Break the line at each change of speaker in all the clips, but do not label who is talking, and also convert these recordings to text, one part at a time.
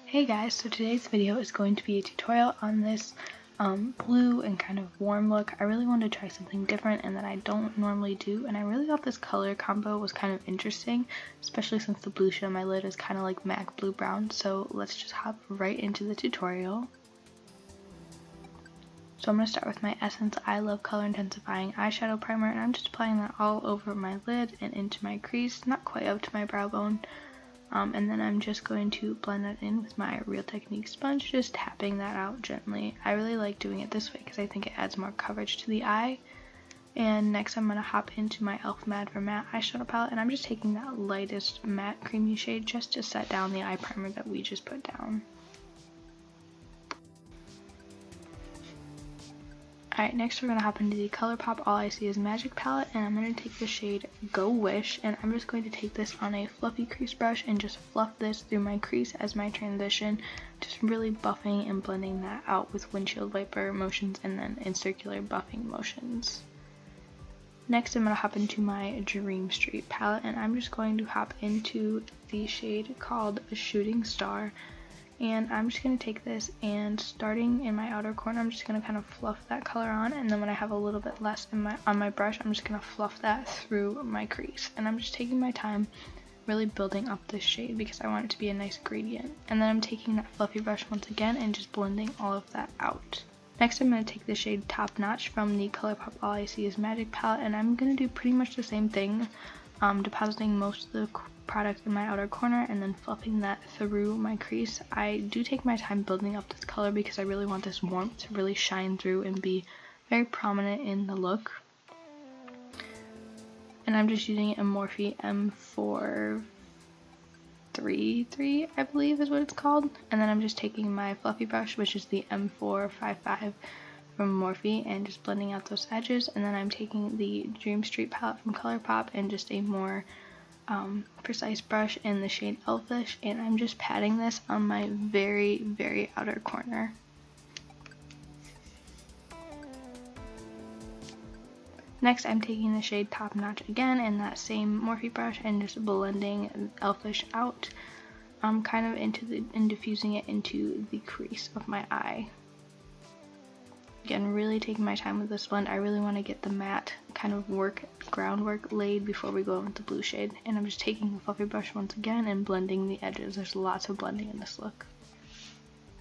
Hey guys, so today's video is going to be a tutorial on this blue and kind of warm look. I really wanted to try something different and that I don't normally do, and I really thought this color combo was kind of interesting, especially since the blue shade on my lid is kind of like MAC blue brown. So let's just hop right into the tutorial. So I'm going to start with my Essence I Love Color Intensifying Eyeshadow Primer, and I'm just applying that all over my lid and into my crease, not quite up to my brow bone. And then I'm just going to blend that in with my Real Technique sponge, just tapping that out gently. I really like doing it this way because I think it adds more coverage to the eye. And next I'm going to hop into my e.l.f. Mad for Matte eyeshadow palette, and I'm just taking that lightest matte creamy shade just to set down the eye primer that we just put down. Alright, next we're going to hop into the ColourPop All I See Is Magic palette, and I'm going to take the shade Go Wish, and I'm just going to take this on a fluffy crease brush and just fluff this through my crease as my transition, just really buffing and blending that out with windshield wiper motions and then in circular buffing motions. Next I'm going to hop into my Dream Street palette, and I'm just going to hop into the shade called Shooting Star. And I'm just going to take this, and starting in my outer corner, I'm just going to kind of fluff that color on, and then when I have a little bit less on my brush, I'm just going to fluff that through my crease. And I'm just taking my time really building up this shade because I want it to be a nice gradient. And then I'm taking that fluffy brush once again and just blending all of that out. Next I'm going to take the shade Top Notch from the ColourPop All I See Is Magic palette, and I'm going to do pretty much the same thing, depositing most of the product in my outer corner and then fluffing that through my crease. I do take my time building up this color because I really want this warmth to really shine through and be very prominent in the look. And I'm just using a Morphe M433, I believe is what it's called. And then I'm just taking my fluffy brush, which is the M455 from Morphe, and just blending out those edges. And then I'm taking the Dream Street palette from ColourPop and just a more precise brush in the shade Elfish, and I'm just patting this on my very, very outer corner. Next I'm taking the shade Top Notch again in that same Morphe brush and just blending Elfish out, kind of and diffusing it into the crease of my eye. Again, really taking my time with this blend. I really want to get the matte kind of groundwork laid before we go in with the blue shade. And I'm just taking the fluffy brush once again and blending the edges. There's lots of blending in this look.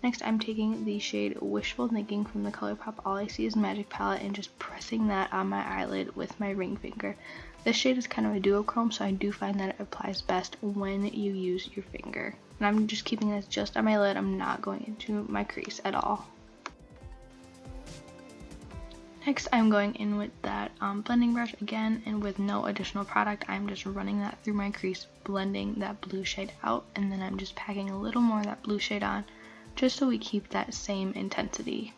Next, I'm taking the shade Wishful Thinking from the ColourPop All I See Is Magic palette and just pressing that on my eyelid with my ring finger. This shade is kind of a duochrome, so I do find that it applies best when you use your finger. And I'm just keeping this just on my lid. I'm not going into my crease at all. Next, I'm going in with that blending brush again, and with no additional product, I'm just running that through my crease, blending that blue shade out, and then I'm just packing a little more of that blue shade on, just so we keep that same intensity.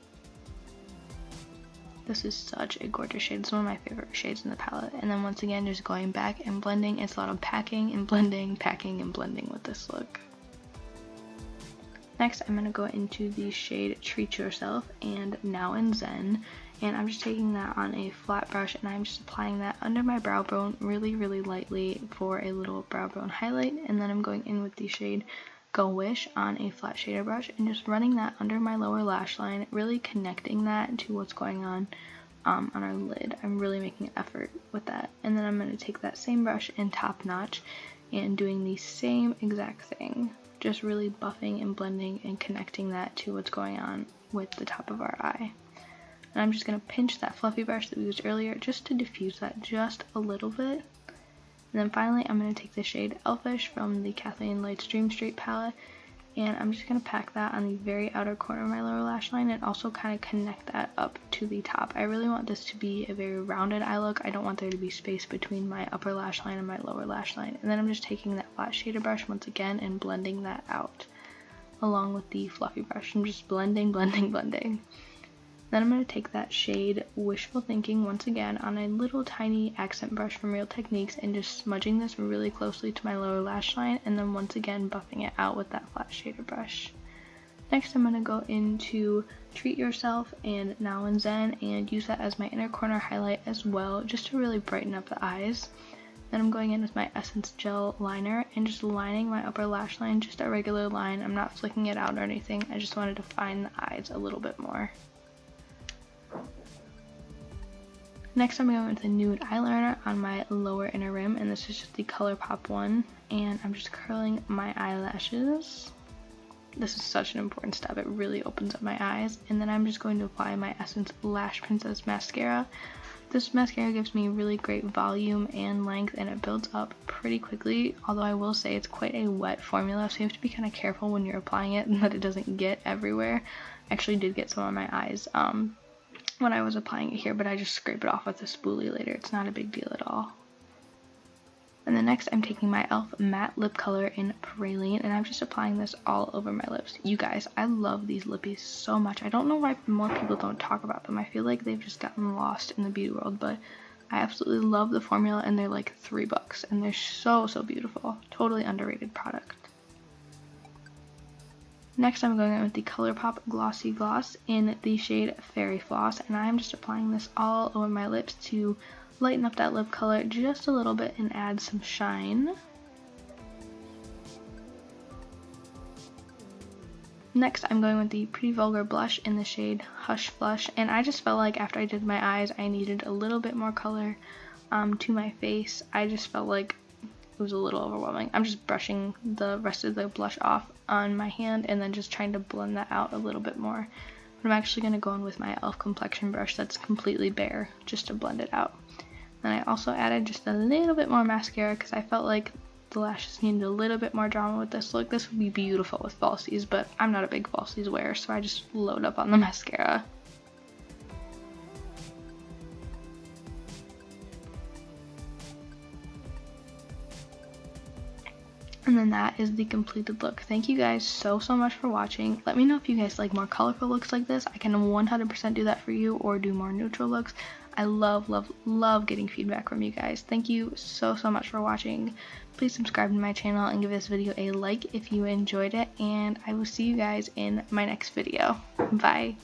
This is such a gorgeous shade. It's one of my favorite shades in the palette. And then once again, just going back and blending. It's a lot of packing and blending with this look. Next, I'm going to go into the shade Treat Yourself and Now and Zen. And I'm just taking that on a flat brush, and I'm just applying that under my brow bone really, really lightly for a little brow bone highlight. And then I'm going in with the shade Go Wish on a flat shader brush and just running that under my lower lash line, really connecting that to what's going on our lid. I'm really making an effort with that. And then I'm going to take that same brush in Top Notch and doing the same exact thing, just really buffing and blending and connecting that to what's going on with the top of our eye. And I'm just going to pinch that fluffy brush that we used earlier just to diffuse that just a little bit. And then finally I'm going to take the shade Elfish from the Kathleen Lights Dream Street palette, and I'm just going to pack that on the very outer corner of my lower lash line and also kind of connect that up to the top. I really want this to be a very rounded eye look. I don't want there to be space between my upper lash line and my lower lash line. And then I'm just taking that flat shader brush once again and blending that out along with the fluffy brush. I'm just blending. Then I'm going to take that shade Wishful Thinking once again on a little tiny accent brush from Real Techniques and just smudging this really closely to my lower lash line, and then once again buffing it out with that flat shader brush. Next I'm going to go into Treat Yourself and Now and Zen and use that as my inner corner highlight as well, just to really brighten up the eyes. Then I'm going in with my Essence Gel Liner and just lining my upper lash line, just a regular line. I'm not flicking it out or anything. I just wanted to define the eyes a little bit more. Next, I'm going with a nude eyeliner on my lower inner rim, and this is just the ColourPop one. And I'm just curling my eyelashes. This is such an important step. It really opens up my eyes. And then I'm just going to apply my Essence Lash Princess Mascara. This mascara gives me really great volume and length, and it builds up pretty quickly, although I will say it's quite a wet formula, so you have to be kind of careful when you're applying it and that it doesn't get everywhere. I actually did get some on my eyes when I was applying it here, but I just scrape it off with a spoolie later. It's not a big deal at all. And then next, I'm taking my e.l.f. matte lip color in Praline, and I'm just applying this all over my lips. You guys, I love these lippies so much. I don't know why more people don't talk about them. I feel like they've just gotten lost in the beauty world, but I absolutely love the formula, and they're like $3, and they're so, so beautiful. Totally underrated product. Next, I'm going in with the ColourPop Glossy Gloss in the shade Fairy Floss, and I'm just applying this all over my lips to lighten up that lip color just a little bit and add some shine. Next, I'm going with the Pretty Vulgar blush in the shade Hush Flush, and I just felt like after I did my eyes, I needed a little bit more color to my face. I just felt like it was a little overwhelming. I'm just brushing the rest of the blush off on my hand and then just trying to blend that out a little bit more. But I'm actually going to go in with my e.l.f. complexion brush that's completely bare just to blend it out. Then I also added just a little bit more mascara because I felt like the lashes needed a little bit more drama with this look. This would be beautiful with falsies, but I'm not a big falsies wearer, so I just load up on the mascara. And then that is the completed look. Thank you guys so much for watching. Let me know if you guys like more colorful looks like this. I can 100% do that for you, or do more neutral looks. I love getting feedback from you guys. Thank you so much for watching. Please subscribe to my channel and give this video a like if you enjoyed it, and I will see you guys in my next video. Bye.